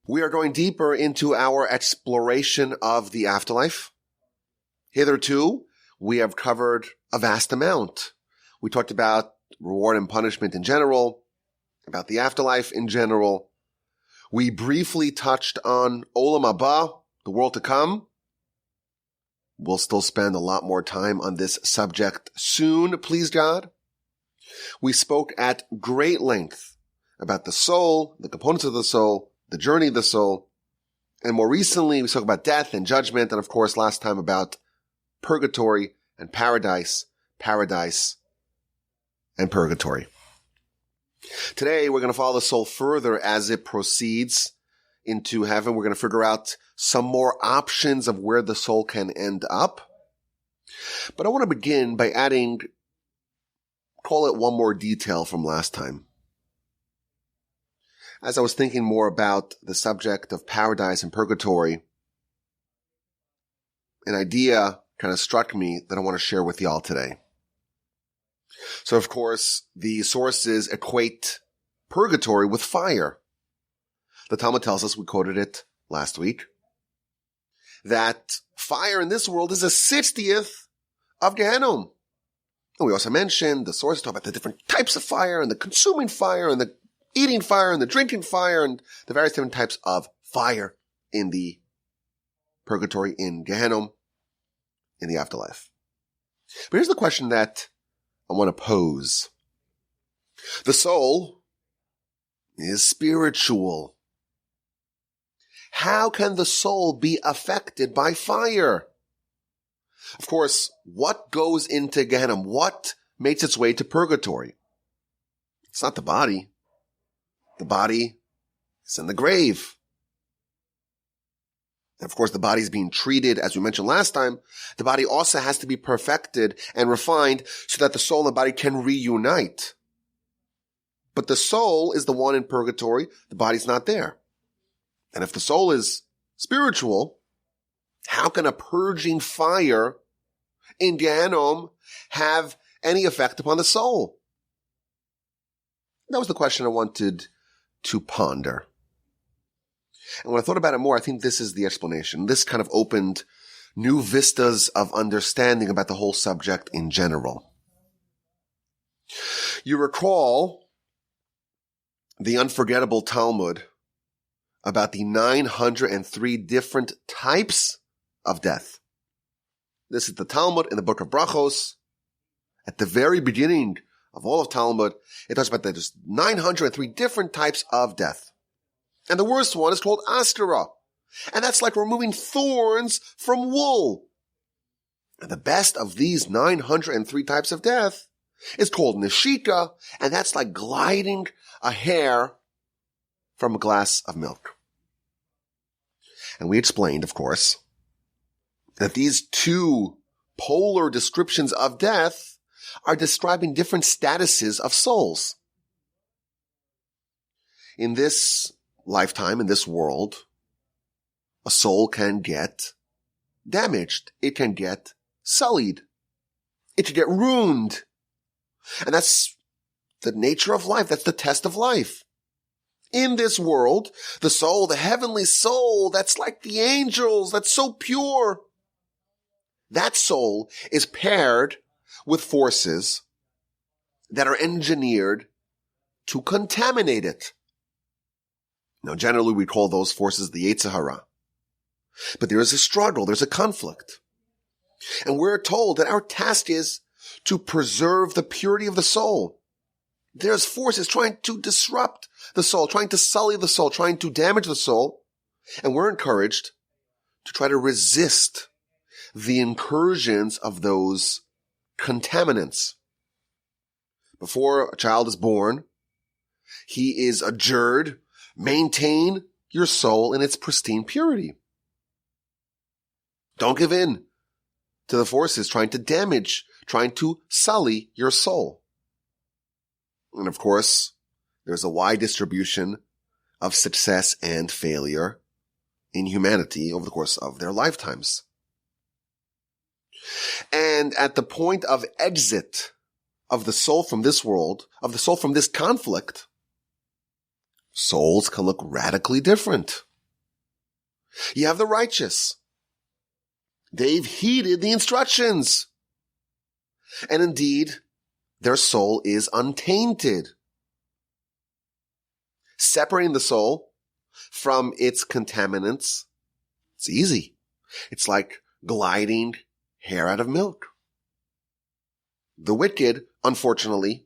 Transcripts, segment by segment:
We are going deeper into our exploration of the afterlife. Hitherto, we have covered a vast amount. We talked about reward and punishment in general, about the afterlife in general. We briefly touched on Olam Haba, the world to come. We'll still spend a lot more time on this subject soon, please God. We spoke at great length about the soul, the components of the soul, the journey of the soul. And more recently, we spoke about death and judgment. And of course, last time about purgatory and paradise and purgatory. Today, we're going to follow the soul further as it proceeds into heaven. We're going to figure out some more options of where the soul can end up. But I want to begin by adding, call it one more detail from last time. As I was thinking more about the subject of paradise and purgatory, an idea kind of struck me that I want to share with y'all today. So, of course, the sources equate purgatory with fire. The Talmud tells us, we quoted it last week, that fire in this world is a 60th of Gehenna. And we also mentioned the sources talk about the different types of fire and the consuming fire and the eating fire and the drinking fire and the various different types of fire in the purgatory, in Gehenna, in the afterlife. But here's the question that I want to pose. The soul is spiritual. How can the soul be affected by fire? Of course, what goes into Gehenna? What makes its way to purgatory? It's not the body. The body is in the grave. And of course, the body is being treated, as we mentioned last time. The body also has to be perfected and refined so that the soul and the body can reunite. But the soul is the one in purgatory. The body's not there. And if the soul is spiritual, how can a purging fire in Gehenna have any effect upon the soul? That was the question I wanted to ponder. And when I thought about it more, I think this is the explanation. This kind of opened new vistas of understanding about the whole subject in general. You recall the unforgettable Talmud about the 903 different types of death. This is the Talmud in the book of Brachos. At the very beginning of all of Talmud, it talks about that there's 903 different types of death. And the worst one is called askara. And that's like removing thorns from wool. And the best of these 903 types of death is called neshika, and that's like gliding a hair from a glass of milk. And we explained, of course, that these two polar descriptions of death are describing different statuses of souls. In this lifetime, in this world, a soul can get damaged. It can get sullied. It can get ruined. And that's the nature of life. That's the test of life. In this world, the soul, the heavenly soul, that's like the angels, that's so pure. That soul is paired with forces that are engineered to contaminate it. Now, generally, we call those forces the Yetzer Hara. But there is a struggle, there's a conflict. And we're told that our task is to preserve the purity of the soul. There's forces trying to disrupt the soul, trying to sully the soul, trying to damage the soul. And we're encouraged to try to resist the incursions of those contaminants. Before a child is born, he is adjured, maintain your soul in its pristine purity. Don't give in to the forces trying to damage, trying to sully your soul. And of course, there's a wide distribution of success and failure in humanity over the course of their lifetimes. And at the point of exit of the soul from this world, of the soul from this conflict, souls can look radically different. You have the righteous. They've heeded the instructions. And indeed, their soul is untainted. Separating the soul from its contaminants, it's easy. It's like gliding hair out of milk. The wicked, unfortunately,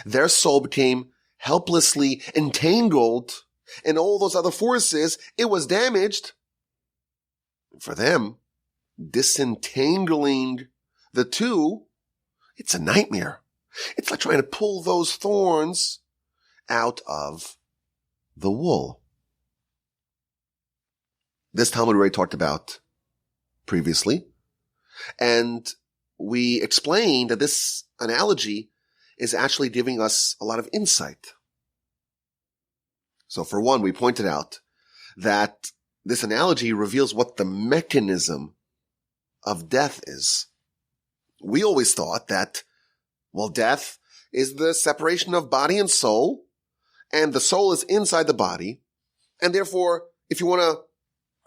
their soul became helplessly entangled in all those other forces. It was damaged. For them, disentangling the two, it's a nightmare. It's like trying to pull those thorns out of the wool. This Talmud we already talked about previously, and we explained that this analogy is actually giving us a lot of insight. So for one, we pointed out that this analogy reveals what the mechanism of death is. We always thought that, well, death is the separation of body and soul, and the soul is inside the body, and therefore, if you want to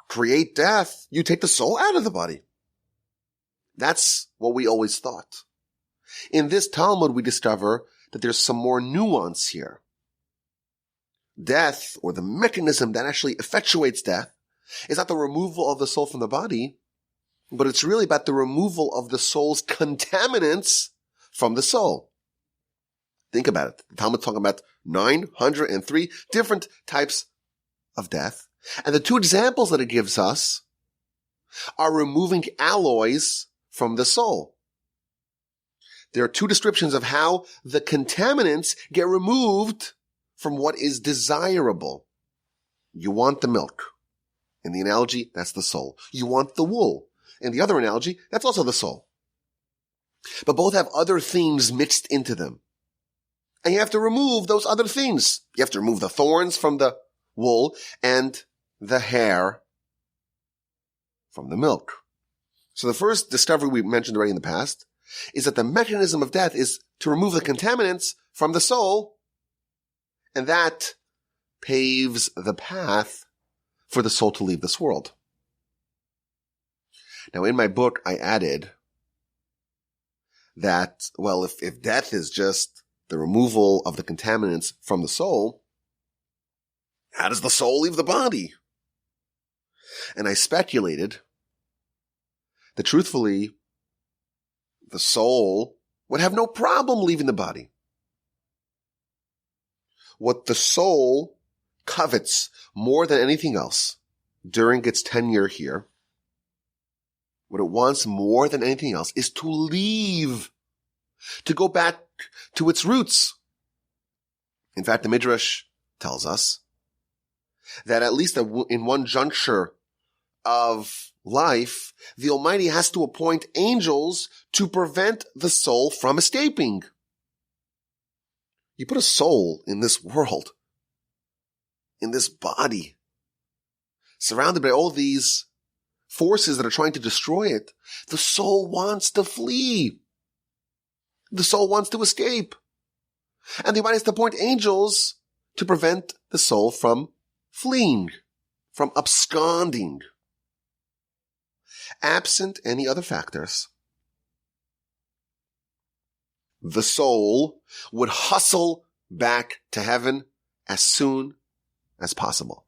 create death, you take the soul out of the body. That's what we always thought. In this Talmud, we discover that there's some more nuance here. Death, or the mechanism that actually effectuates death, is not the removal of the soul from the body, but it's really about the removal of the soul's contaminants from the soul. Think about it. The Talmud is talking about 903 different types of death. And the two examples that it gives us are removing alloys from the soul. There are two descriptions of how the contaminants get removed from what is desirable. You want the milk. In the analogy, that's the soul. You want the wool. In the other analogy, that's also the soul. But both have other things mixed into them. And you have to remove those other things. You have to remove the thorns from the wool and the hair from the milk. So the first discovery we mentioned already in the past is that the mechanism of death is to remove the contaminants from the soul, and that paves the path for the soul to leave this world. Now, in my book, I added that, well, if death is just the removal of the contaminants from the soul, how does the soul leave the body? And I speculated that truthfully, the soul would have no problem leaving the body. What the soul covets more than anything else during its tenure here, what it wants more than anything else is to leave, to go back to its roots. In fact, the Midrash tells us that at least in one juncture of life, the Almighty has to appoint angels to prevent the soul from escaping. You put a soul in this world, in this body, surrounded by all these forces that are trying to destroy it. The soul wants to flee. The soul wants to escape. And the Almighty has to appoint angels to prevent the soul from fleeing, from absconding. Absent any other factors, the soul would hustle back to heaven as soon as possible.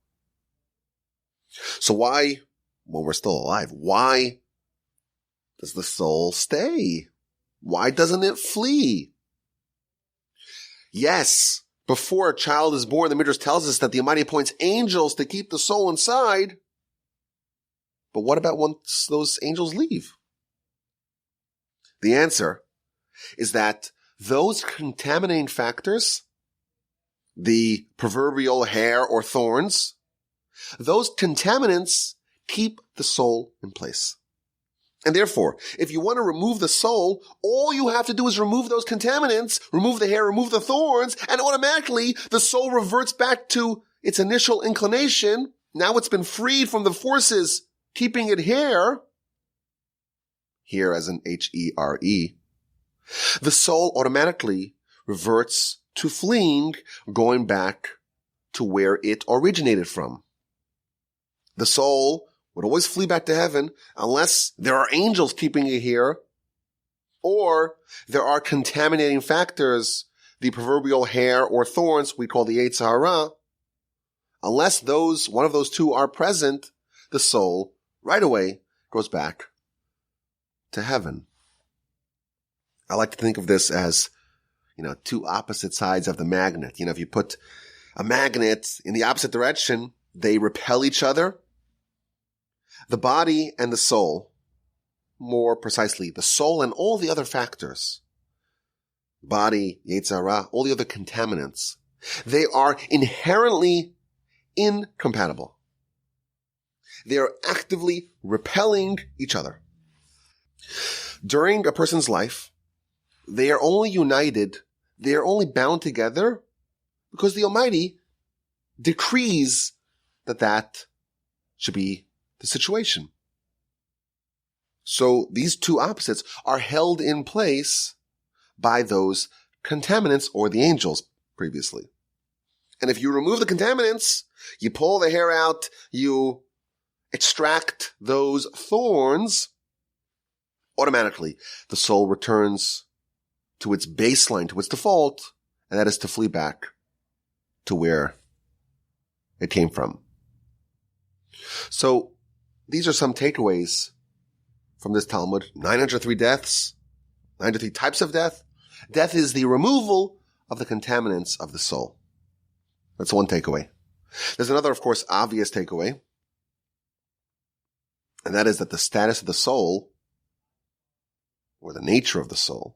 So why, when we're still alive, why does the soul stay? Why doesn't it flee? Yes, before a child is born, the Midrash tells us that the Almighty appoints angels to keep the soul inside. But what about once those angels leave? The answer is that those contaminating factors, the proverbial hair or thorns, those contaminants keep the soul in place. And therefore, if you want to remove the soul, all you have to do is remove those contaminants, remove the hair, remove the thorns, and automatically the soul reverts back to its initial inclination. Now it's been freed from the forces keeping it here as in H-E-R-E, the soul automatically reverts to fleeing, going back to where it originated from. The soul would always flee back to heaven unless there are angels keeping it here, or there are contaminating factors, the proverbial hair or thorns we call the Yetzer Hara. Unless one of those two are present, the soul right away goes back to heaven. I like to think of this as, two opposite sides of the magnet. If you put a magnet in the opposite direction, they repel each other. The body and the soul, more precisely, the soul and all the other factors, body, Yetzer Hara, all the other contaminants, they are inherently incompatible. They are actively repelling each other. During a person's life, they are only united, they are only bound together because the Almighty decrees that should be the situation. So these two opposites are held in place by those contaminants or the angels previously. And if you remove the contaminants, you pull the hair out, you extract those thorns, automatically the soul returns to its baseline, to its default, and that is to flee back to where it came from. So these are some takeaways from this Talmud. 903 deaths, 903 types of death. Death is the removal of the contaminants of the soul. That's one takeaway. There's another, of course, obvious takeaway, and that is that the status of the soul, or the nature of the soul,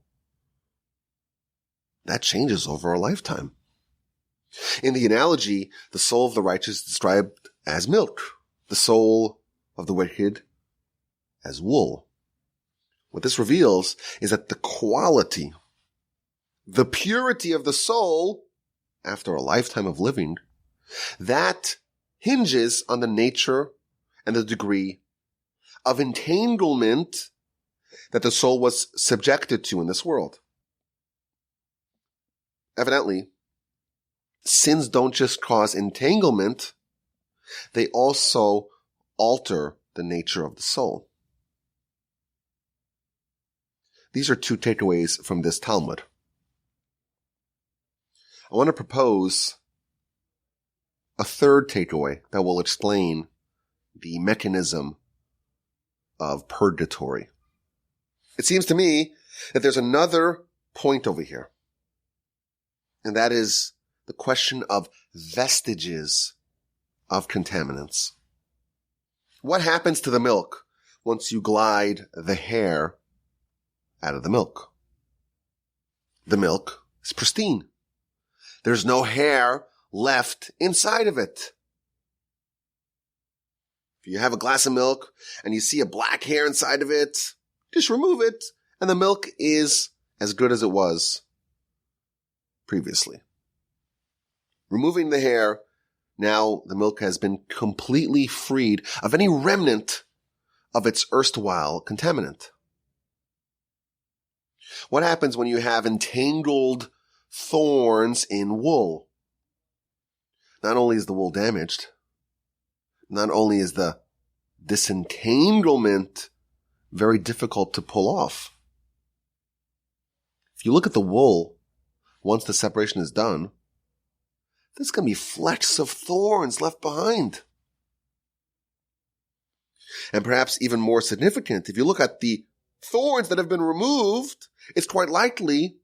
that changes over a lifetime. In the analogy, the soul of the righteous is described as milk, the soul of the wicked as wool. What this reveals is that the quality, the purity of the soul after a lifetime of living, that hinges on the nature and the degree of entanglement that the soul was subjected to in this world. Evidently, sins don't just cause entanglement, they also alter the nature of the soul. These are two takeaways from this Talmud. I want to propose a third takeaway that will explain the mechanism of purgatory. It seems to me that there's another point over here, and that is the question of vestiges of contaminants. What happens to the milk once you glide the hair out of the milk? The milk is pristine. There's no hair left inside of it. If you have a glass of milk and you see a black hair inside of it, just remove it, and the milk is as good as it was previously. Removing the hair, now the milk has been completely freed of any remnant of its erstwhile contaminant. What happens when you have entangled thorns in wool? Not only is the wool damaged, not only is the disentanglement very difficult to pull off. If you look at the wool, once the separation is done, there's going to be flecks of thorns left behind. And perhaps even more significant, if you look at the thorns that have been removed, it's quite likely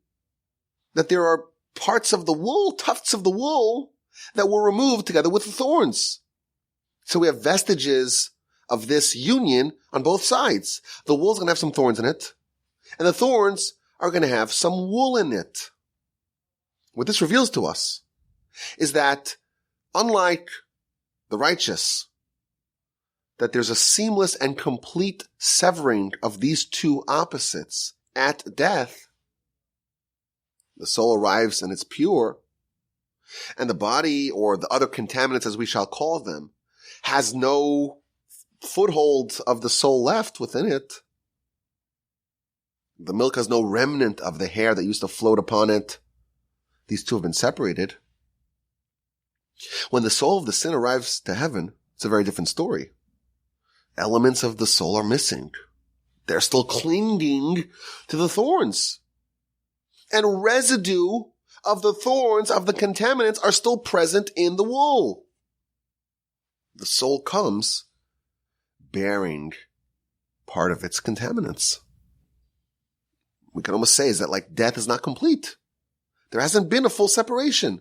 that there are parts of the wool, tufts of the wool, that were removed together with the thorns. So we have vestiges of this union on both sides. The wool's going to have some thorns in it, and the thorns are going to have some wool in it. What this reveals to us is that, unlike the righteous, that there's a seamless and complete severing of these two opposites at death. The soul arrives and it's pure, and the body, or the other contaminants as we shall call them, has no foothold of the soul left within it. The milk has no remnant of the hair that used to float upon it. These two have been separated. When the soul of the sin arrives to heaven, it's a very different story. Elements of the soul are missing. They're still clinging to the thorns. And residue of the thorns, of the contaminants, are still present in the wool. The soul comes bearing part of its contaminants. We can almost say is that like death is not complete. There hasn't been a full separation.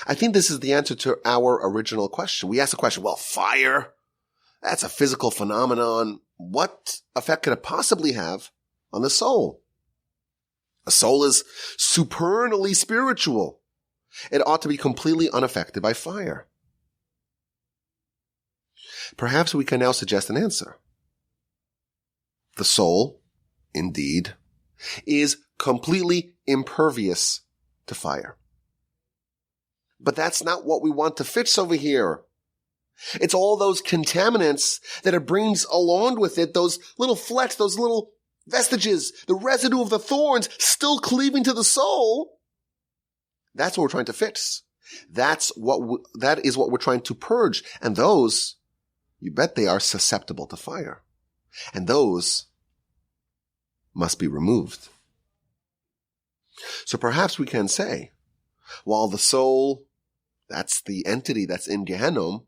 I think this is the answer to our original question. We asked the question, well, fire, that's a physical phenomenon. What effect could it possibly have on the soul? A soul is supernally spiritual. It ought to be completely unaffected by fire. Perhaps we can now suggest an answer. The soul, indeed, is completely impervious to fire. But that's not what we want to fix over here. It's all those contaminants that it brings along with it, those little flecks, those little vestiges, the residue of the thorns still cleaving to the soul. That's what we're trying to fix. That is what we're trying to purge. And those, you bet they are susceptible to fire. And those must be removed. So perhaps we can say, while the soul, that's the entity that's in Gehenna,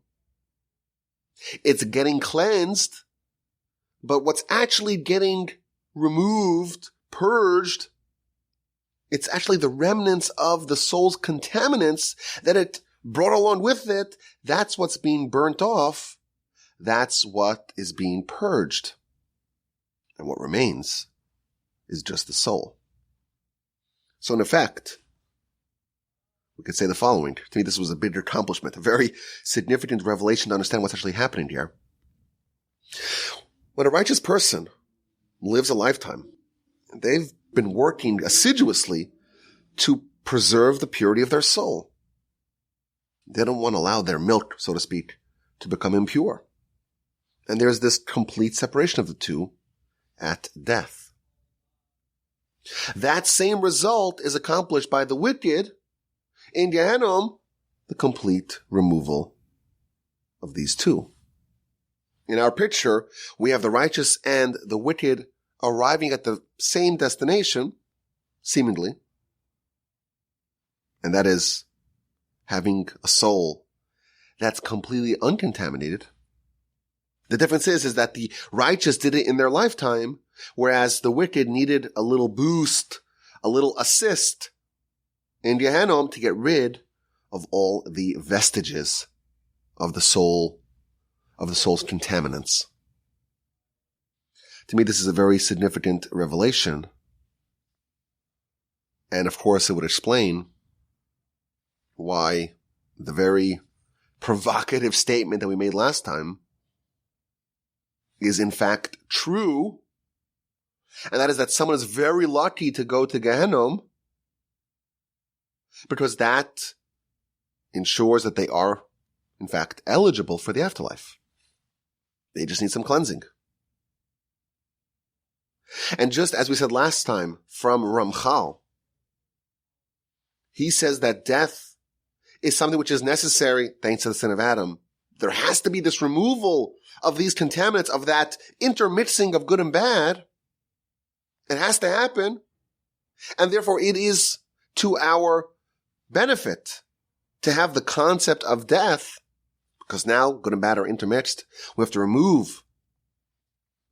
it's getting cleansed, but what's actually getting removed, purged, it's actually the remnants of the soul's contaminants that it brought along with it. That's what's being burnt off. That's what is being purged. And what remains is just the soul. So in effect, we could say the following. To me, this was a big accomplishment, a very significant revelation to understand what's actually happening here. When a righteous person lives a lifetime, they've been working assiduously to preserve the purity of their soul. They don't want to allow their milk, so to speak, to become impure. And there's this complete separation of the two at death. That same result is accomplished by the wicked in Gehenna, the complete removal of these two. In our picture, we have the righteous and the wicked arriving at the same destination, seemingly, and that is having a soul that's completely uncontaminated. The difference is that the righteous did it in their lifetime, whereas the wicked needed a little boost, a little assist in Gehenna to get rid of all the vestiges of the soul, of the soul's contaminants. To me, this is a very significant revelation. And of course, it would explain why the very provocative statement that we made last time is in fact true. And that is that someone is very lucky to go to Gehenna because that ensures that they are, in fact, eligible for the afterlife. They just need some cleansing. And just as we said last time from Ramchal, he says that death is something which is necessary thanks to the sin of Adam. There has to be this removal of these contaminants, of that intermixing of good and bad. It has to happen. And therefore it is to our benefit to have the concept of death, because now good and bad are intermixed. We have to remove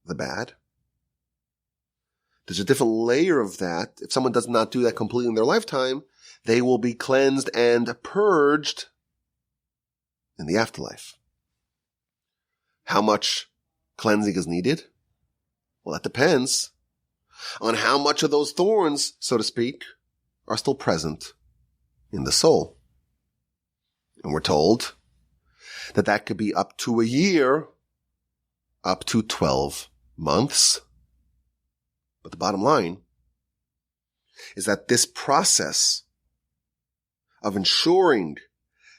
the bad. There's a different layer of that. If someone does not do that completely in their lifetime, they will be cleansed and purged in the afterlife. How much cleansing is needed? Well, that depends on how much of those thorns, so to speak, are still present in the soul. And we're told that that could be up to a year, up to 12 months. But the bottom line is that this process of ensuring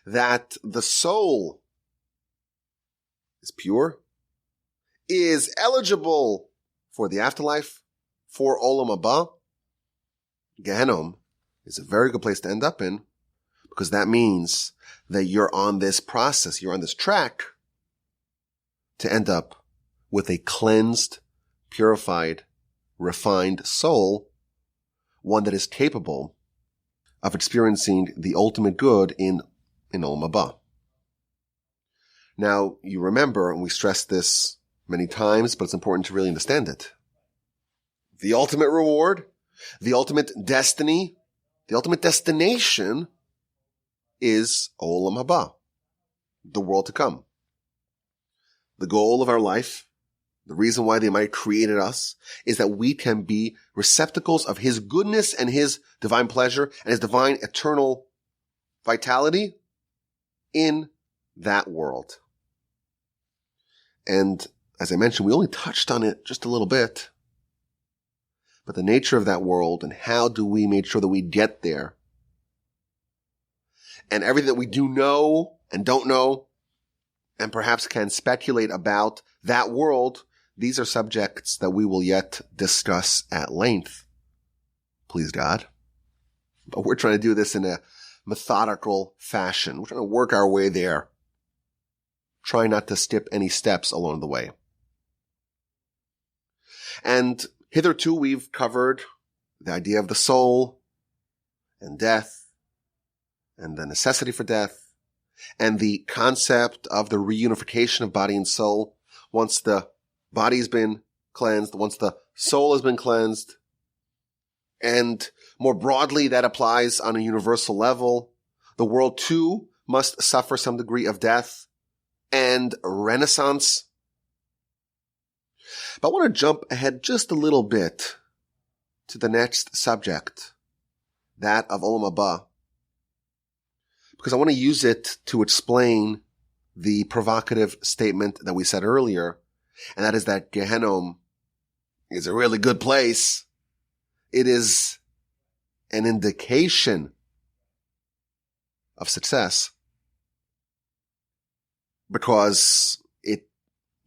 that the soul is pure, is eligible for the afterlife, for Olam Haba, Gehenna is a very good place to end up in, because that means that you're on this process, you're on this track to end up with a cleansed, purified, refined soul, one that is capable of experiencing the ultimate good in Olam Haba. Now, you remember, and we stressed this many times, but it's important to really understand it. The ultimate reward, the ultimate destiny, the ultimate destination is Olam Haba, the world to come. The goal of our life, the reason why the Almighty created us, is that we can be receptacles of His goodness and His divine pleasure and His divine eternal vitality in that world. And as I mentioned, we only touched on it just a little bit. But the nature of that world and how do we make sure that we get there, and everything that we do know and don't know and perhaps can speculate about that world, these are subjects that we will yet discuss at length, please God. But we're trying to do this in a methodical fashion. We're trying to work our way there. Try not to skip any steps along the way. And hitherto we've covered the idea of the soul and death and the necessity for death and the concept of the reunification of body and soul once the body's been cleansed, once the soul has been cleansed. And more broadly, that applies on a universal level. The world too must suffer some degree of death and renaissance. But I want to jump ahead just a little bit to the next subject, that of Olam Haba, because I want to use it to explain the provocative statement that we said earlier, and that is that Gehenom is a really good place. It is an indication of success because it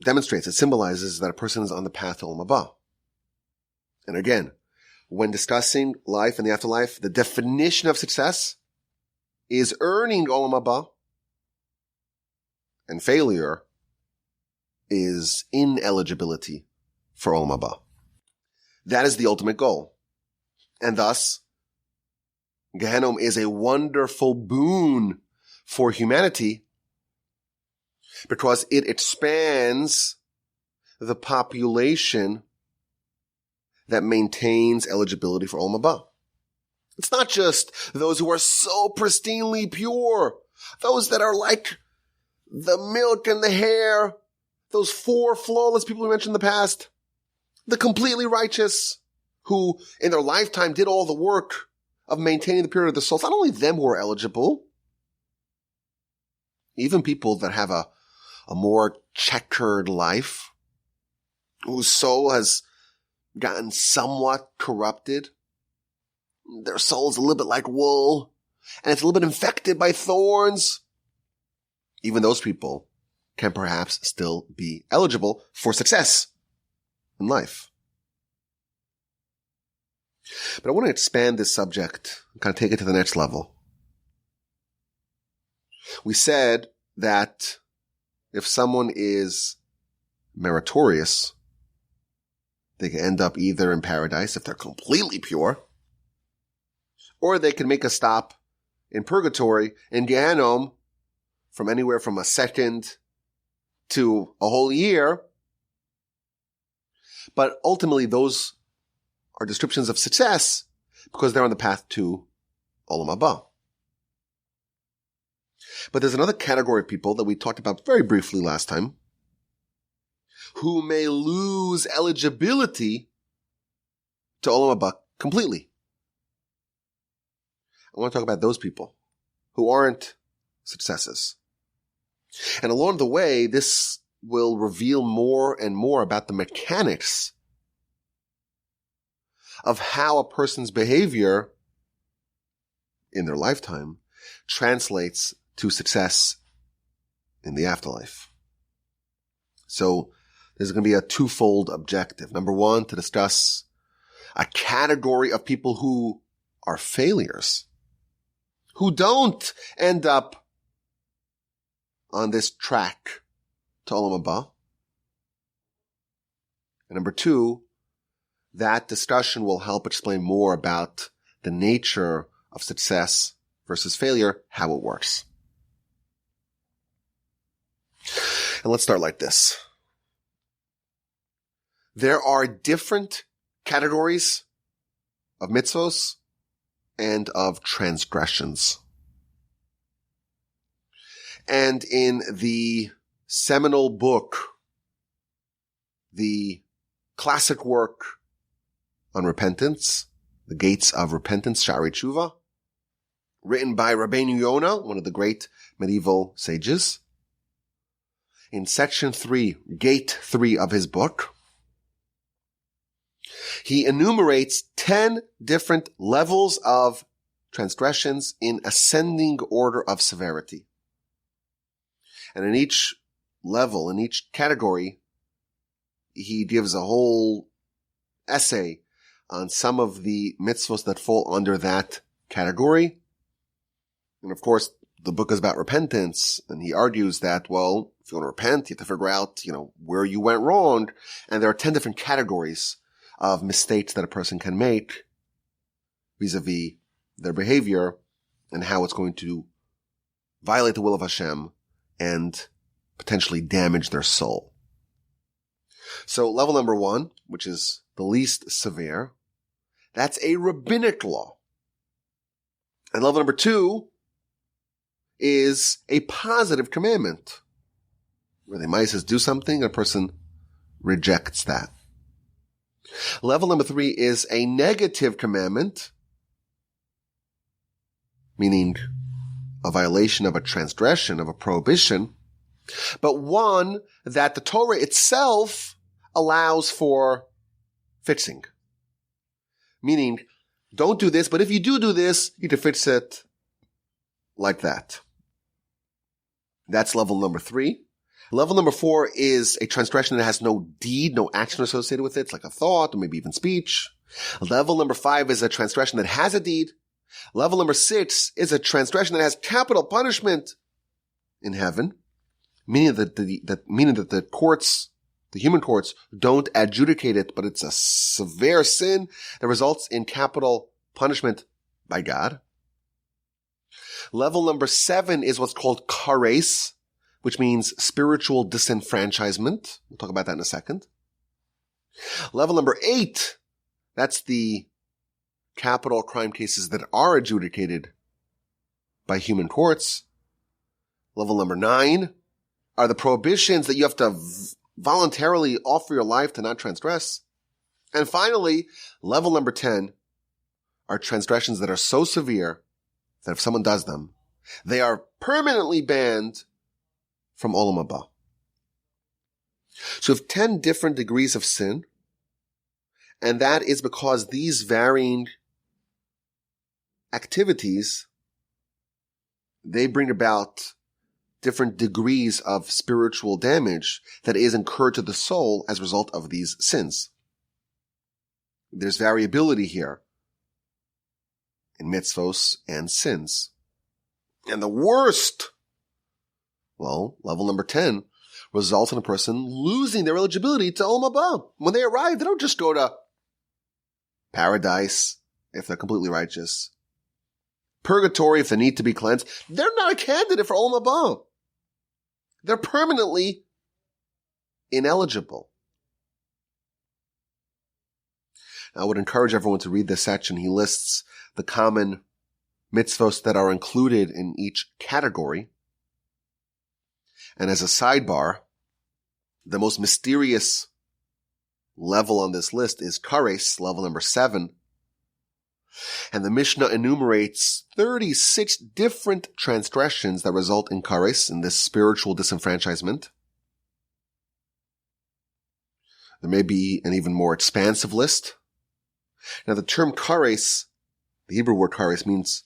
demonstrates, it symbolizes that a person is on the path to Olam Haba. And again, when discussing life and the afterlife, the definition of success is earning Olam Haba, and failure is ineligibility for Olam Haba. That is the ultimate goal. And thus, Gehenom is a wonderful boon for humanity because it expands the population that maintains eligibility for Olam Haba. It's not just those who are so pristinely pure, those that are like the milk and the hair, those 4 flawless people we mentioned in the past, the completely righteous who in their lifetime did all the work of maintaining the purity of the soul. It's not only them who are eligible, even people that have a more checkered life, whose soul has gotten somewhat corrupted. Their soul is a little bit like wool, and it's a little bit infected by thorns. Even those people can perhaps still be eligible for success in life. But I want to expand this subject and kind of take it to the next level. We said that if someone is meritorious, they can end up either in paradise if they're completely pure, or they can make a stop in purgatory, in Gehenom, from anywhere from a second to a whole year. But ultimately, those are descriptions of success because they're on the path to Olam Haba. But there's another category of people that we talked about very briefly last time who may lose eligibility to Olam Haba completely. I want to talk about those people who aren't successes. And along the way, this will reveal more and more about the mechanics of how a person's behavior in their lifetime translates to success in the afterlife. So there's going to be a twofold objective. Number one, to discuss a category of people who are failures, who don't end up on this track to Olam Haba. And number two, that discussion will help explain more about the nature of success versus failure, how it works. And let's start like this. There are different categories of mitzvos and of transgressions. And in the seminal book, the classic work on repentance, The Gates of Repentance, Sha'arei Tshuva, written by Rabbeinu Yonah, one of the great medieval sages, in section 3, gate 3 of his book, he enumerates 10 different levels of transgressions in ascending order of severity. And in each level, in each category, he gives a whole essay on some of the mitzvos that fall under that category. And of course, the book is about repentance, and he argues that, well, if you want to repent, you have to figure out, where you went wrong. And there are 10 different categories of mistakes that a person can make vis-a-vis their behavior and how it's going to violate the will of Hashem and potentially damage their soul. So level number 1, which is the least severe, that's a rabbinic law. And level number 2 is a positive commandment, where the Mises do something, a person rejects that. Level number 3 is a negative commandment, meaning a violation of a transgression, of a prohibition, but one that the Torah itself allows for fixing. Meaning, don't do this, but if you do this, you can fix it like that. That's level number 3. Level number 4 is a transgression that has no deed, no action associated with it. It's like a thought or maybe even speech. Level number 5 is a transgression that has a deed. Level number 6 is a transgression that has capital punishment in heaven, meaning that the courts, the human courts, don't adjudicate it, but it's a severe sin that results in capital punishment by God. Level number 7 is what's called kares, which means spiritual disenfranchisement. We'll talk about that in a second. Level number 8, that's the capital crime cases that are adjudicated by human courts. Level number 9 are the prohibitions that you have to voluntarily offer your life to not transgress. And finally, level number 10 are transgressions that are so severe that if someone does them, they are permanently banned from Olam Haba. So we have 10 different degrees of sin, and that is because these varying activities, they bring about different degrees of spiritual damage that is incurred to the soul as a result of these sins. There's variability here in mitzvos and sins. And the worst, well, level number 10, results in a person losing their eligibility to Olam Haba. When they arrive, they don't just go to paradise if they're completely righteous. Purgatory if they need to be cleansed. They're not a candidate for Olam Haba. They're permanently ineligible. I would encourage everyone to read this section. He lists the common mitzvos that are included in each category. And as a sidebar, the most mysterious level on this list is kares, level number 7. And the Mishnah enumerates 36 different transgressions that result in kares, in this spiritual disenfranchisement. There may be an even more expansive list. Now the term kares, the Hebrew word kares, means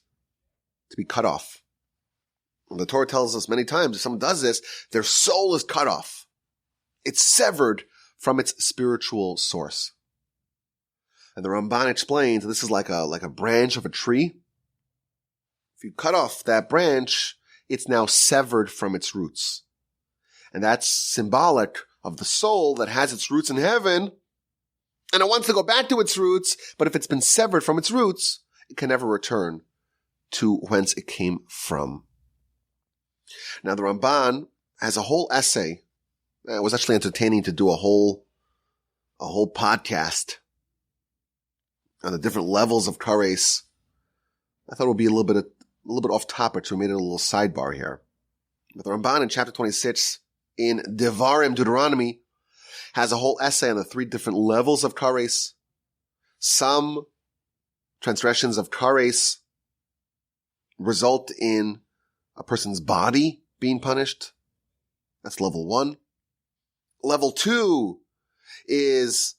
to be cut off. And the Torah tells us many times, if someone does this, their soul is cut off. It's severed from its spiritual source. And the Ramban explains this is like a branch of a tree. If you cut off that branch, it's now severed from its roots. And that's symbolic of the soul that has its roots in heaven, and it wants to go back to its roots, but if it's been severed from its roots, it can never return to whence it came from. Now the Ramban has a whole essay. It was actually entertaining to do a whole podcast on the different levels of kares. I thought it would be a little bit off topic, so we made it a little sidebar here. But the Ramban in chapter 26 in Devarim, Deuteronomy, has a whole essay on the 3 different levels of kares. Some transgressions of kares result in a person's body being punished. That's level 1. Level 2 is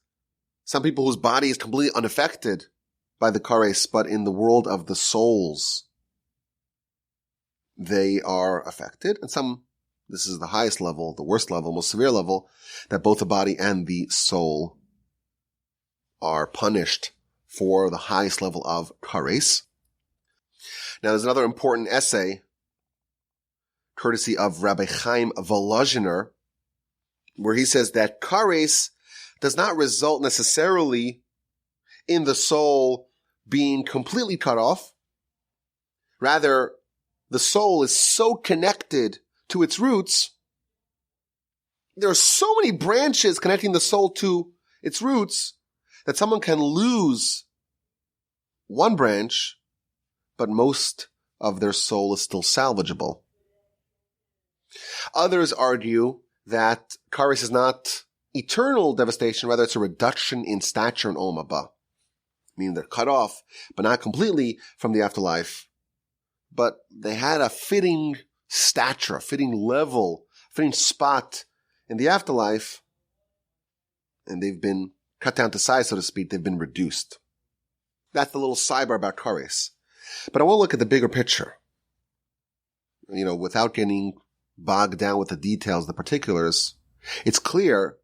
some people whose body is completely unaffected by the kares, but in the world of the souls, they are affected. And some, this is the highest level, the worst level, most severe level, that both the body and the soul are punished for the highest level of kares. Now there's another important essay, courtesy of Rabbi Chaim Volozhiner, where he says that kares does not result necessarily in the soul being completely cut off. Rather, the soul is so connected to its roots. There are so many branches connecting the soul to its roots that someone can lose one branch, but most of their soul is still salvageable. Others argue that kares is not eternal devastation, rather it's a reduction in stature in Olam Haba. Meaning they're cut off, but not completely from the afterlife. But they had a fitting stature, a fitting level, a fitting spot in the afterlife, and they've been cut down to size, so to speak. They've been reduced. That's the little sidebar about kares. But I want to look at the bigger picture. Without getting bogged down with the details, the particulars, it's clear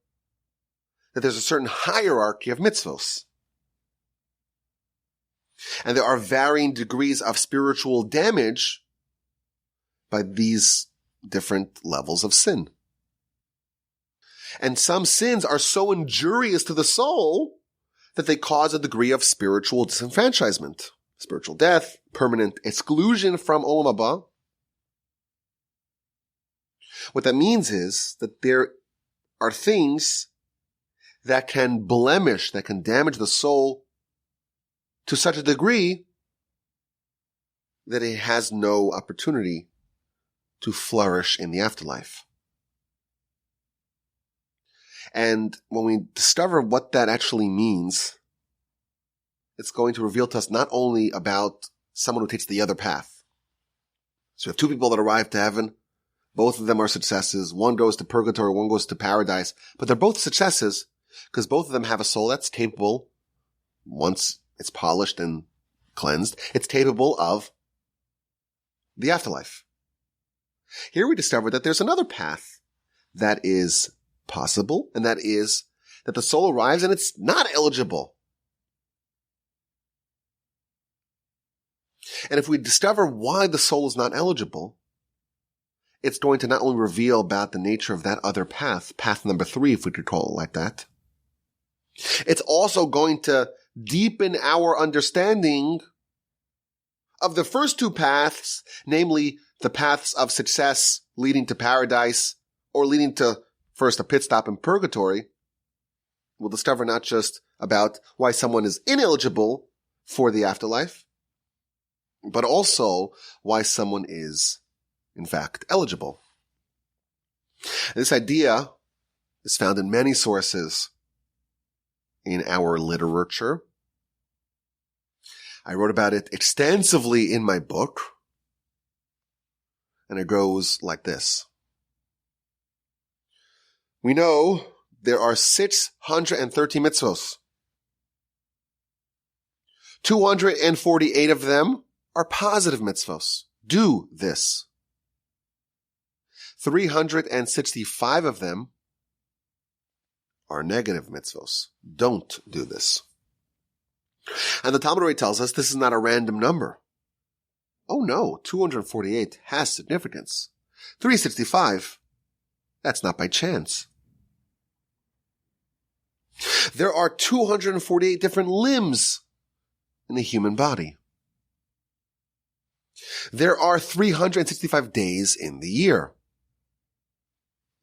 that there's a certain hierarchy of mitzvos. And there are varying degrees of spiritual damage by these different levels of sin. And some sins are so injurious to the soul that they cause a degree of spiritual disenfranchisement, spiritual death, permanent exclusion from Olam Haba. What that means is that there are things that can blemish, that can damage the soul to such a degree that it has no opportunity to flourish in the afterlife. And when we discover what that actually means, it's going to reveal to us not only about someone who takes the other path. So we have 2 people that arrive to heaven. Both of them are successes. One goes to purgatory, one goes to paradise. But they're both successes because both of them have a soul that's capable, once it's polished and cleansed, it's capable of the afterlife. Here we discover that there's another path that is possible, and that is that the soul arrives and it's not eligible. And if we discover why the soul is not eligible, it's going to not only reveal about the nature of that other path, path number 3, if we could call it like that. It's also going to deepen our understanding of the first 2 paths, namely the paths of success leading to paradise or leading to first a pit stop in purgatory. We'll discover not just about why someone is ineligible for the afterlife, but also why someone is, in fact, eligible. This idea is found in many sources in our literature. I wrote about it extensively in my book, and it goes like this. We know there are 630 mitzvos. 248 of them are positive mitzvos. Do this. 365 of them are negative mitzvos. Don't do this. And the Talmud already tells us this is not a random number. Oh no, 248 has significance. 365, that's not by chance. There are 248 different limbs in the human body. There are 365 days in the year.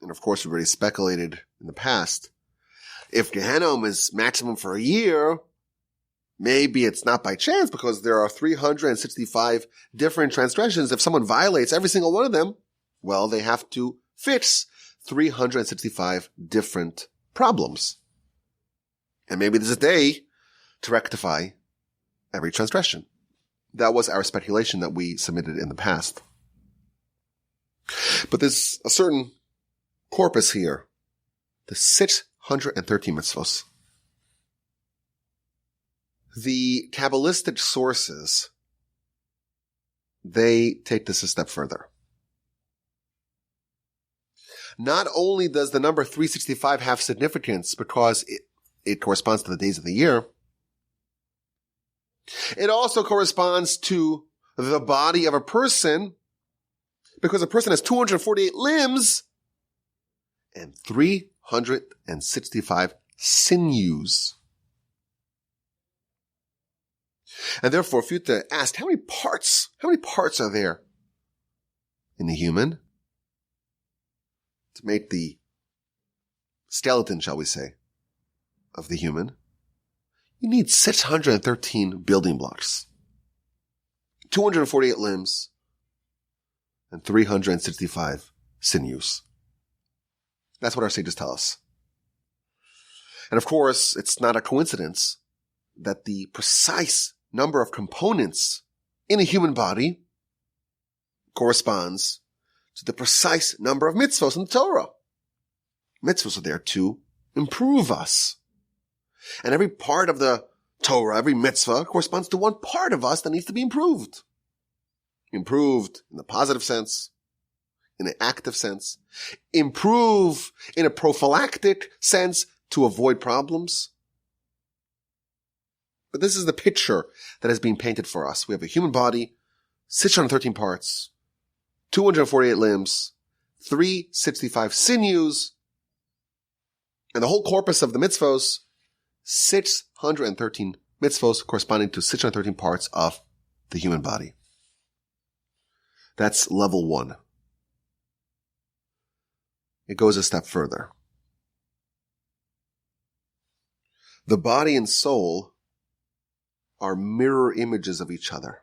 And of course, we've already speculated in the past. If Gehenna is maximum for a year, maybe it's not by chance because there are 365 different transgressions. If someone violates every single one of them, well, they have to fix 365 different problems. And maybe there's a day to rectify every transgression. That was our speculation that we submitted in the past. But there's a certain corpus here. The 613 mitzvos. The Kabbalistic sources, they take this a step further. Not only does the number 365 have significance because it corresponds to the days of the year, it also corresponds to the body of a person because a person has 248 limbs and 365 sinews. And therefore, if you were to ask, how many parts are there in the human to make the skeleton, shall we say, of the human? You need 613 building blocks, 248 limbs, and 365 sinews. That's what our sages tell us. And of course, it's not a coincidence that the precise number of components in a human body corresponds to the precise number of mitzvos in the Torah. Mitzvos are there to improve us. And every part of the Torah, every mitzvah, corresponds to one part of us that needs to be improved. Improved in the positive sense, in an active sense. Improve in a prophylactic sense to avoid problems. But this is the picture that is being painted for us. We have a human body, 613 parts, 248 limbs, 365 sinews, and the whole corpus of the mitzvos, 613 mitzvos corresponding to 613 parts of the human body. That's level 1. It goes a step further. The body and soul are mirror images of each other.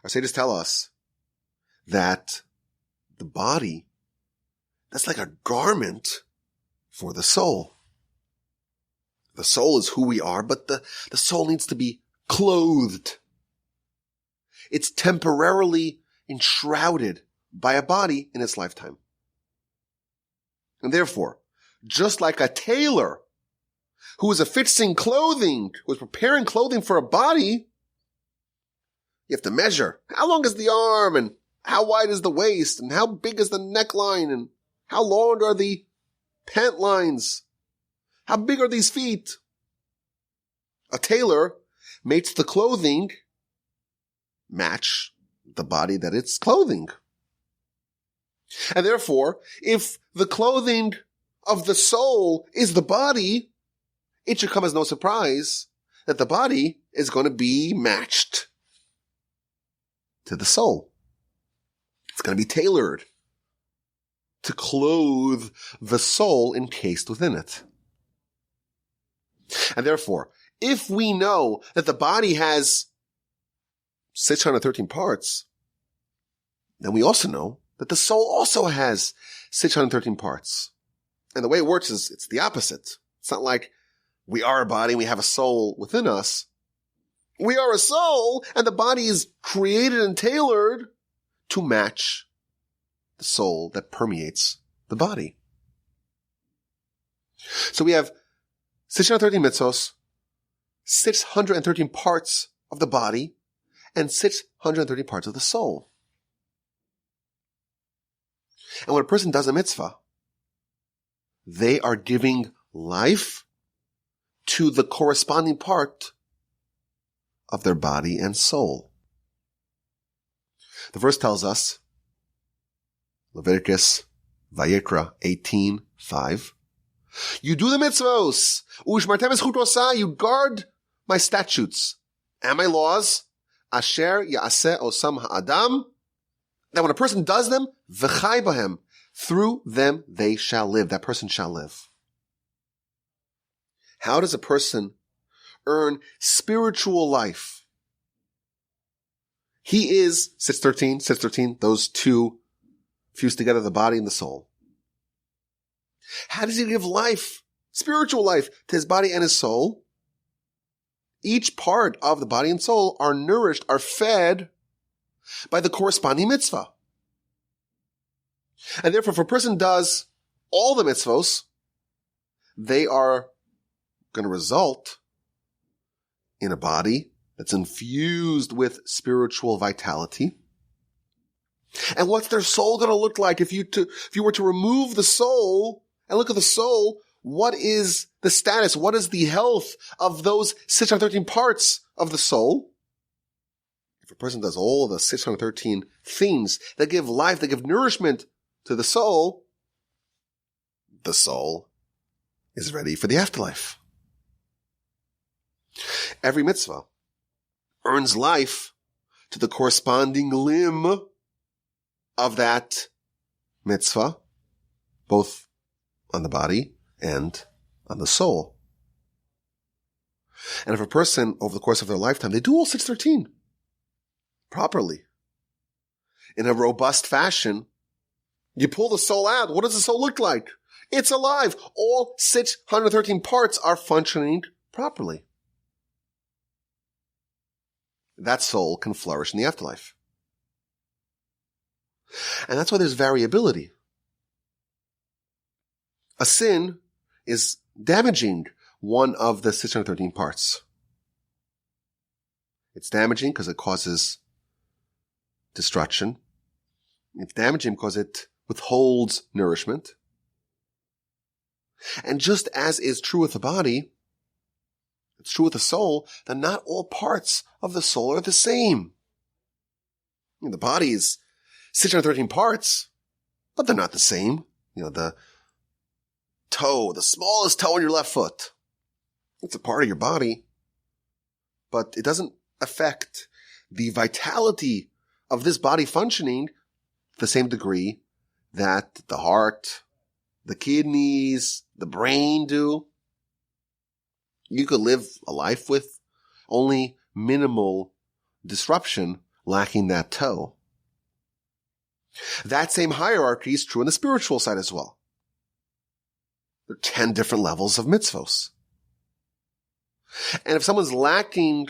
Our sages tell us that the body, that's like a garment for the soul. The soul is who we are, but the soul needs to be clothed. It's temporarily enshrouded by a body in its lifetime. And therefore, just like a tailor who is affixing clothing, who is preparing clothing for a body, you have to measure how long is the arm and how wide is the waist and how big is the neckline and how long are the pant lines? How big are these feet? A tailor makes the clothing match the body that it's clothing. And therefore, if the clothing of the soul is the body, it should come as no surprise that the body is going to be matched to the soul. It's going to be tailored to clothe the soul encased within it. And therefore, if we know that the body has 613 parts, then we also know that the soul also has 613 parts. And the way it works is it's the opposite. It's not like we are a body and we have a soul within us. We are a soul and the body is created and tailored to match the soul that permeates the body. So we have 613 mitzvos, 613 parts of the body, and 613 parts of the soul. And when a person does a mitzvah, they are giving life to the corresponding part of their body and soul. The verse tells us, Leviticus, Vayikra 18:5, you do the mitzvos, u'shmartem es chutosai, you guard my statutes and my laws, asher ya'aseh osam ha'adam, that when a person does them, v'chai bahem, through them they shall live. That person shall live. How does a person earn spiritual life? He is, 6:13, those two fused together, the body and the soul. How does he give life, spiritual life, to his body and his soul? Each part of the body and soul are nourished, are fed by the corresponding mitzvah. And therefore, if a person does all the mitzvos, they are going to result in a body that's infused with spiritual vitality. And what's their soul going to look like? If you were to remove the soul and look at the soul, what is the status? What is the health of those 613 parts of the soul? If a person does all the 613 things that give life, that give nourishment to the soul is ready for the afterlife. Every mitzvah earns life to the corresponding limb of that mitzvah, both on the body and on the soul. And if a person, over the course of their lifetime, they do all 613 properly, in a robust fashion, you pull the soul out, what does the soul look like? It's alive. All 613 parts are functioning properly. That soul can flourish in the afterlife. And that's why there's variability. A sin is damaging one of the 613 parts. It's damaging because it causes destruction. It's damaging because it withholds nourishment. And just as is true with the body, it's true with the soul, that not all parts of the soul are the same. The body is 613 parts, but they're not the same. The toe, the smallest toe on your left foot, it's a part of your body, but it doesn't affect the vitality of this body functioning to the same degree that the heart, the kidneys, the brain do. You could live a life with only minimal disruption, lacking that toe. That same hierarchy is true on the spiritual side as well. There are 10 different levels of mitzvos. And if someone's lacking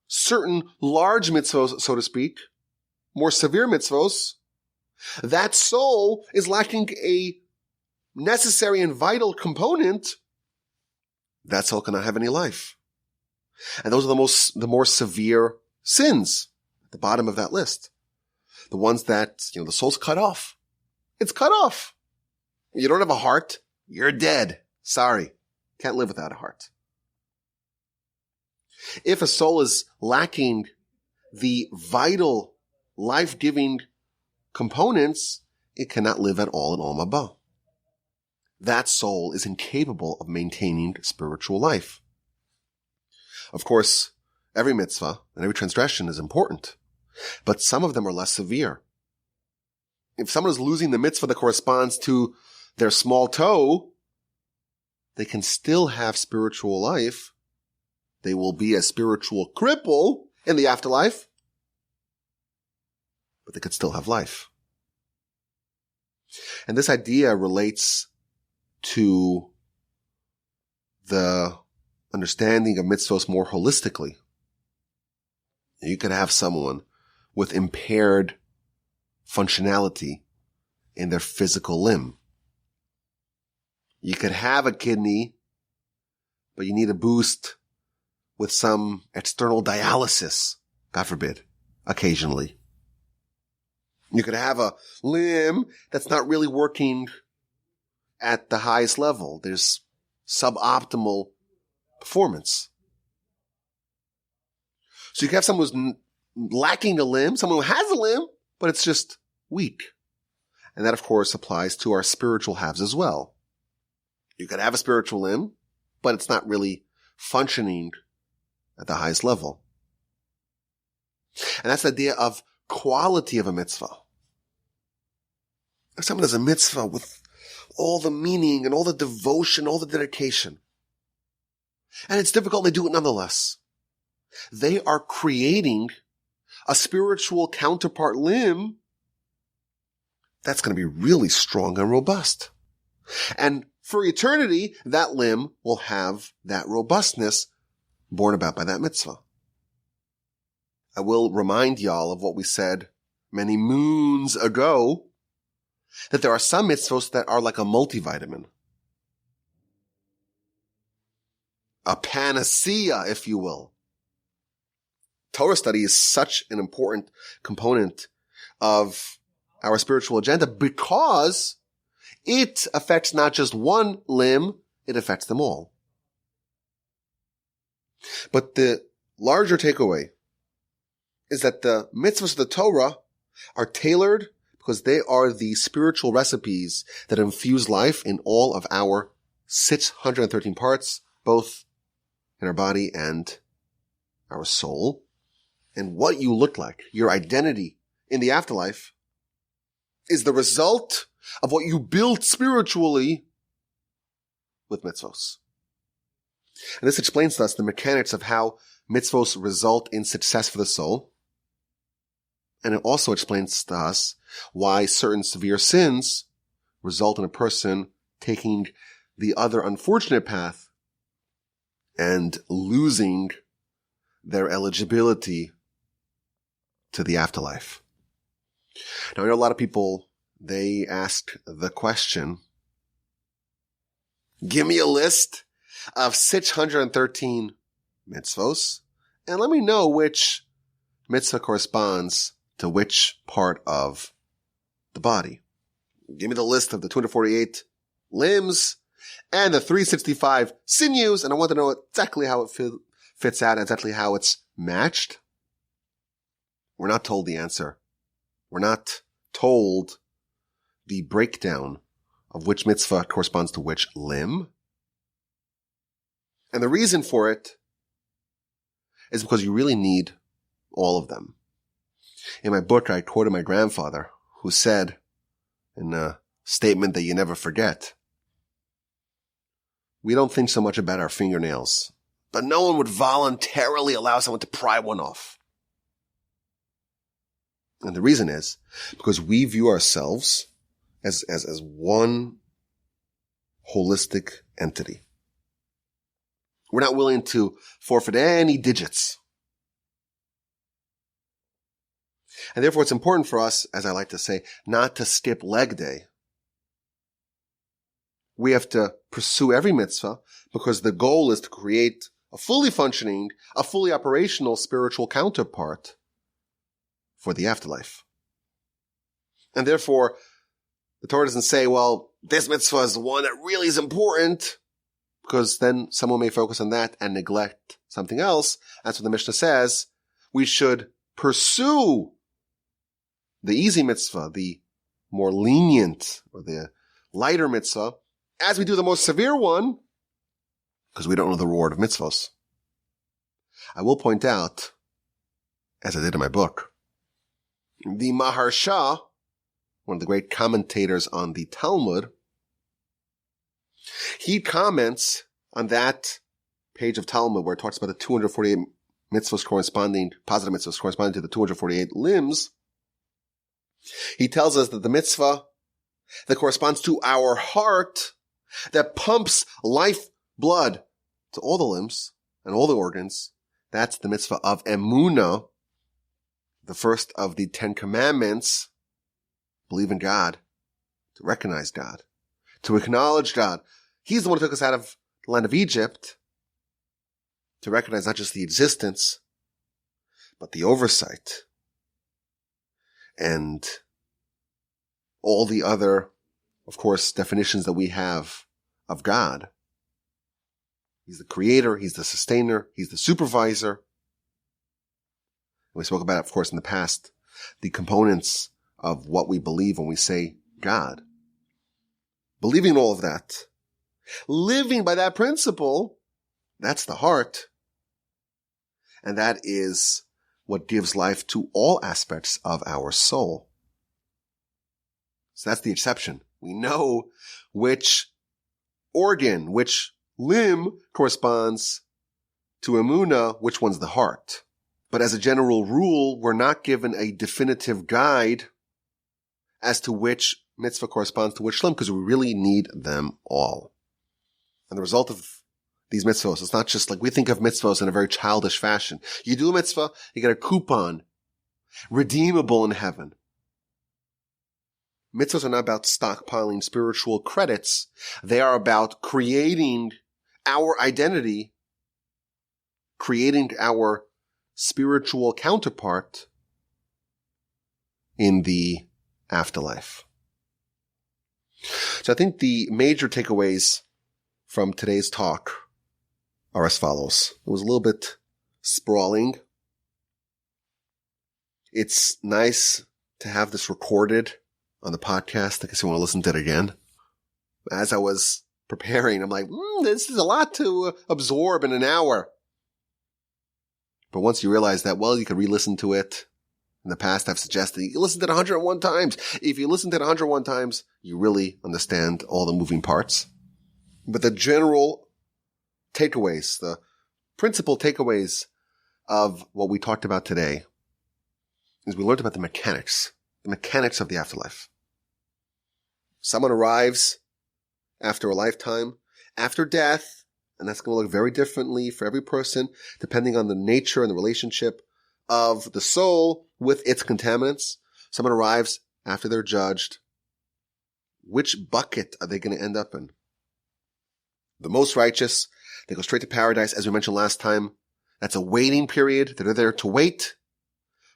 certain large mitzvos, so to speak, more severe mitzvos, that soul is lacking a necessary and vital component. That soul cannot have any life. And those are the more severe sins at the bottom of that list. The ones that, the soul's cut off. It's cut off. You don't have a heart, you're dead. Sorry. Can't live without a heart. If a soul is lacking the vital, life-giving components, it cannot live at all in Olam Haba. That soul is incapable of maintaining spiritual life. Of course, every mitzvah and every transgression is important, but some of them are less severe. If someone is losing the mitzvah that corresponds to their small toe, they can still have spiritual life. They will be a spiritual cripple in the afterlife, but they could still have life. And this idea relates to the understanding of mitzvos more holistically. You could have someone with impaired functionality in their physical limb. You could have a kidney, but you need a boost with some external dialysis, God forbid, occasionally. You could have a limb that's not really working at the highest level. There's suboptimal performance. So you can have someone who's lacking a limb, someone who has a limb, but it's just weak. And that, of course, applies to our spiritual halves as well. You could have a spiritual limb, but it's not really functioning at the highest level. And that's the idea of quality of a mitzvah. If someone does a mitzvah with all the meaning and all the devotion, all the dedication, and it's difficult, they do it nonetheless. They are creating a spiritual counterpart limb that's going to be really strong and robust. And for eternity, that limb will have that robustness borne about by that mitzvah. I will remind y'all of what we said many moons ago, that there are some mitzvahs that are like a multivitamin. A panacea, if you will. Torah study is such an important component of our spiritual agenda because it affects not just one limb, it affects them all. But the larger takeaway is that the mitzvahs of the Torah are tailored because they are the spiritual recipes that infuse life in all of our 613 parts, both in our body and our soul. And what you look like, your identity in the afterlife, is the result of what you built spiritually with mitzvos. And this explains to us the mechanics of how mitzvos result in success for the soul. And it also explains to us why certain severe sins result in a person taking the other unfortunate path and losing their eligibility to the afterlife. Now, I know a lot of people, they ask the question, give me a list of 613 mitzvos, and let me know which mitzvah corresponds to which part of the body. Give me the list of the 248 limbs and the 365 sinews, and I want to know exactly how it fits out, exactly how it's matched. We're not told the answer. We're not told the breakdown of which mitzvah corresponds to which limb. And the reason for it is because you really need all of them. In my book, I quoted my grandfather, who said in a statement that you never forget, we don't think so much about our fingernails, but no one would voluntarily allow someone to pry one off. And the reason is because we view ourselves as one holistic entity. We're not willing to forfeit any digits. And therefore it's important for us, as I like to say, not to skip leg day. We have to pursue every mitzvah because the goal is to create a fully functioning, a fully operational spiritual counterpart for the afterlife. And therefore, the Torah doesn't say, well, this mitzvah is the one that really is important, because then someone may focus on that and neglect something else. That's what the Mishnah says. We should pursue the easy mitzvah, the more lenient or the lighter mitzvah, as we do the most severe one, because we don't know the reward of mitzvahs. I will point out, as I did in my book, the Maharsha, one of the great commentators on the Talmud, he comments on that page of Talmud where it talks about the 248 mitzvahs corresponding, positive mitzvahs corresponding to the 248 limbs. He tells us that the mitzvah that corresponds to our heart, that pumps life blood to all the limbs and all the organs, that's the mitzvah of emunah, the first of the 10 commandments. Believe in God, to recognize God, to acknowledge God. He's the one who took us out of the land of Egypt, to recognize not just the existence, but the oversight and all the other, of course, definitions that we have of God. He's the creator, he's the sustainer, he's the supervisor. We spoke about it, of course, in the past, the components of what we believe when we say God. Believing all of that, living by that principle, that's the heart. And that is what gives life to all aspects of our soul. So that's the exception. We know which organ, which limb corresponds to emunah, which one's the heart. But as a general rule, we're not given a definitive guide as to which mitzvah corresponds to which limb, because we really need them all. And the result of these mitzvahs, it's not just like we think of mitzvahs in a very childish fashion. You do a mitzvah, you get a coupon, redeemable in heaven. Mitzvahs are not about stockpiling spiritual credits. They are about creating our identity, creating our spiritual counterpart in the afterlife. So I think the major takeaways from today's talk are as follows. It was a little bit sprawling. It's nice to have this recorded on the podcast in case you want to listen to it again. As I was preparing, I'm like, this is a lot to absorb in an hour. But once you realize that, well, you can re-listen to it. In the past, I've suggested you listen to it 101 times. If you listen to it 101 times, you really understand all the moving parts. But the general takeaways, the principal takeaways of what we talked about today is we learned about the mechanics of the afterlife. Someone arrives after a lifetime, after death, and that's going to look very differently for every person, depending on the nature and the relationship of the soul with its contaminants. Someone arrives after they're judged. Which bucket are they going to end up in? The most righteous, they go straight to paradise, as we mentioned last time. That's a waiting period. They're there to wait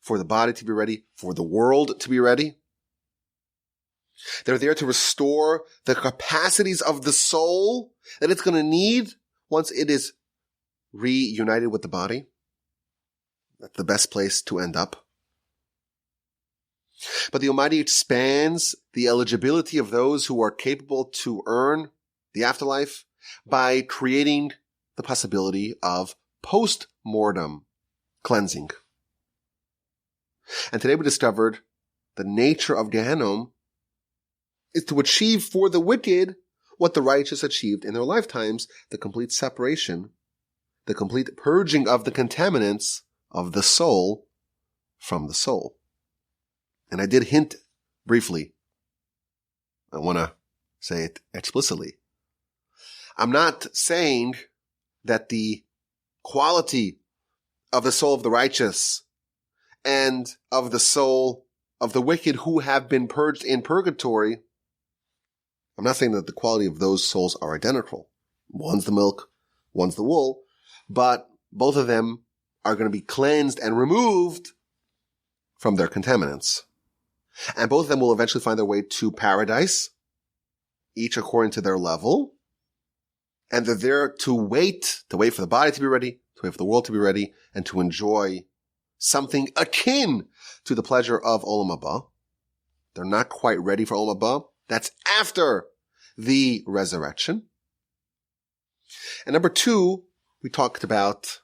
for the body to be ready, for the world to be ready. They're there to restore the capacities of the soul that it's going to need once it is reunited with the body. That's the best place to end up. But the Almighty expands the eligibility of those who are capable to earn the afterlife by creating the possibility of post-mortem cleansing. And today we discovered the nature of Gehenna is to achieve for the wicked what the righteous achieved in their lifetimes, the complete separation, the complete purging of the contaminants of the soul from the soul. And I did hint briefly. I want to say it explicitly. I'm not saying that the quality of the soul of the righteous and of the soul of the wicked who have been purged in purgatory, I'm not saying that the quality of those souls are identical. One's the milk, one's the wool, but both of them are going to be cleansed and removed from their contaminants. And both of them will eventually find their way to paradise, each according to their level. And they're there to wait for the body to be ready, to wait for the world to be ready, and to enjoy something akin to the pleasure of Olam Haba. They're not quite ready for Olam Haba. That's after the resurrection. And number two, we talked about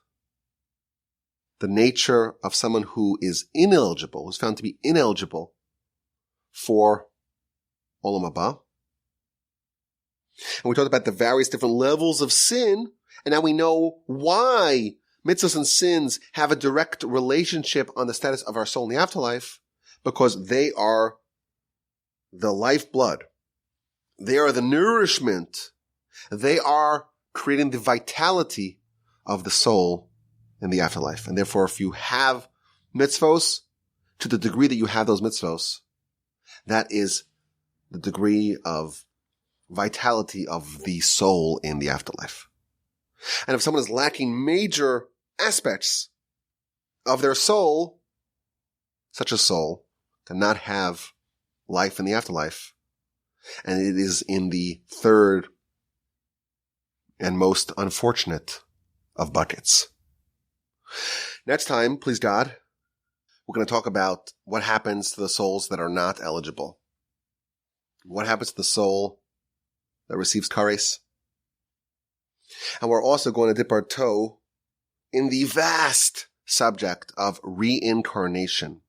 the nature of someone who is ineligible, who's found to be ineligible for Olam Haba. And we talked about the various different levels of sin, and now we know why mitzvahs and sins have a direct relationship on the status of our soul in the afterlife, because they are the lifeblood. They are the nourishment. They are creating the vitality of the soul in the afterlife. And therefore, if you have mitzvos, to the degree that you have those mitzvos, that is the degree of vitality of the soul in the afterlife. And if someone is lacking major aspects of their soul, such a soul cannot have life in the afterlife. And it is in the third and most unfortunate of buckets. Next time, please God, we're going to talk about what happens to the souls that are not eligible. What happens to the soul that receives kares? And we're also going to dip our toe in the vast subject of reincarnation.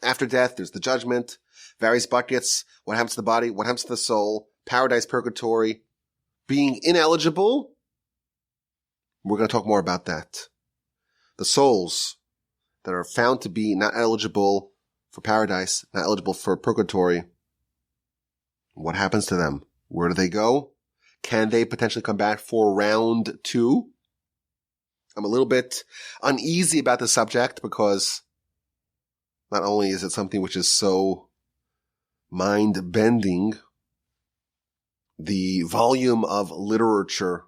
After death, there's the judgment, various buckets, what happens to the body, what happens to the soul, paradise, purgatory, being ineligible. We're going to talk more about that. The souls that are found to be not eligible for paradise, not eligible for purgatory, what happens to them? Where do they go? Can they potentially come back for round 2? I'm a little bit uneasy about the subject because not only is it something which is so mind-bending, the volume of literature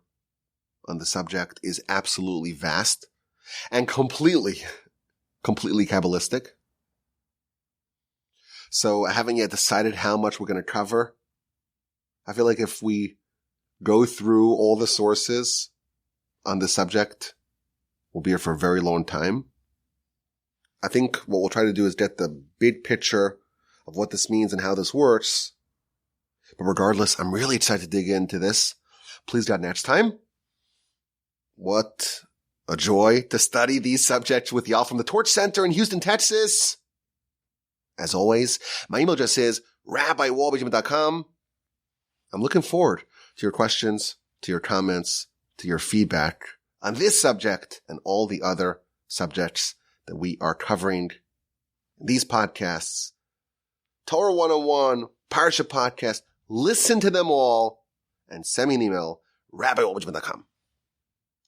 on the subject is absolutely vast and completely Kabbalistic. So I haven't yet decided how much we're going to cover. I feel like if we go through all the sources on the subject, we'll be here for a very long time. I think what we'll try to do is get the big picture of what this means and how this works. But regardless, I'm really excited to dig into this. Please God, next time. What a joy to study these subjects with y'all from the Torch Center in Houston, Texas. As always, my email address is rabbiwolbe@gmail.com. I'm looking forward to your questions, to your comments, to your feedback on this subject and all the other subjects that we are covering in these podcasts. Torah 101, Parsha podcast. Listen to them all and send me an email, rabbiwolbe@gmail.com.